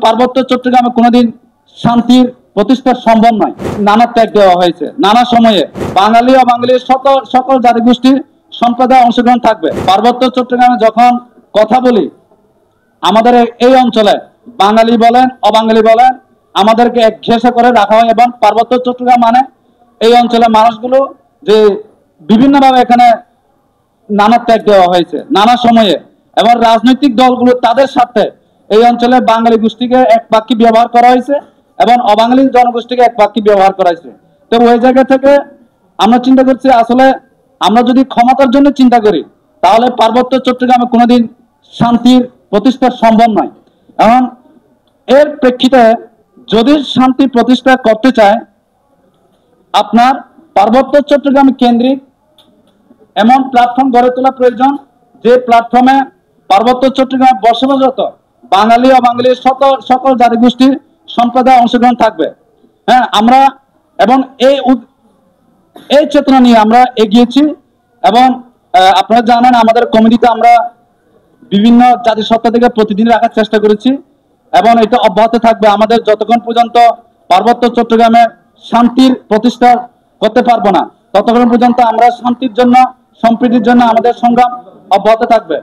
পার্বত্য চট্টগ্রামে কোনোদিন শান্তির প্রতিষ্ঠা সম্ভব নয়। নানা ত্যাগ দেওয়া হয়েছে নানা সময়ে। বাঙালি অবাঙালির সকল জাতিগোষ্ঠীর সম্প্রদায় অংশগ্রহণ থাকবে। পার্বত্য চট্টগ্রামে যখন কথা বলি, আমাদের এই অঞ্চলে বাঙালি বলেন অবাঙালি বলেন আমাদেরকে একঘেয়েসে করে রাখা হয়। এবং পার্বত্য চট্টগ্রাম মানে এই অঞ্চলের মানুষগুলো যে বিভিন্নভাবে এখানে নানা ত্যাগ দেওয়া হয়েছে নানা সময়ে। এবং রাজনৈতিক দলগুলো তাদের সাথে এই অঞ্চলে বাঙালি গোষ্ঠীকে এক বাক্যে ব্যবহার করা হয়েছে এবং অবাঙালি জনগোষ্ঠীকে এক বাক্যে ব্যবহার করা হয়েছে। তো ওই জায়গা থেকে আমরা চিন্তা করছি, আসলে আমরা যদি ক্ষমতার জন্য চিন্তা করি তাহলে পার্বত্য চট্টগ্রামে কোনোদিন শান্তির প্রতিষ্ঠা সম্ভব নয়। এখন এর প্রেক্ষিতে যদি শান্তি প্রতিষ্ঠা করতে চায়, আপনার পার্বত্য চট্টগ্রাম কেন্দ্রিক এমন প্ল্যাটফর্ম গড়ে তোলা প্রয়োজন, যে প্ল্যাটফর্মে পার্বত্য চট্টগ্রামে বসবাসরত বাঙালি অবাঙালির সকল জাতিগোষ্ঠীর সম্প্রদায় অংশগ্রহণ থাকবে। হ্যাঁ, আমরা এবং এই চেতনা নিয়ে আমরা এগিয়েছি। এবং আপনারা জানেন আমাদের কমিটিতে আমরা বিভিন্ন জাতিসত্তা থেকে প্রতিদিন রাখার চেষ্টা করেছি এবং এটা অব্যাহত থাকবে। আমাদের যতক্ষণ পর্যন্ত পার্বত্য চট্টগ্রামে শান্তির প্রতিষ্ঠা করতে পারবো না, ততক্ষণ পর্যন্ত আমরা শান্তির জন্য সম্প্রীতির জন্য আমাদের সংগ্রাম অব্যাহত থাকবে।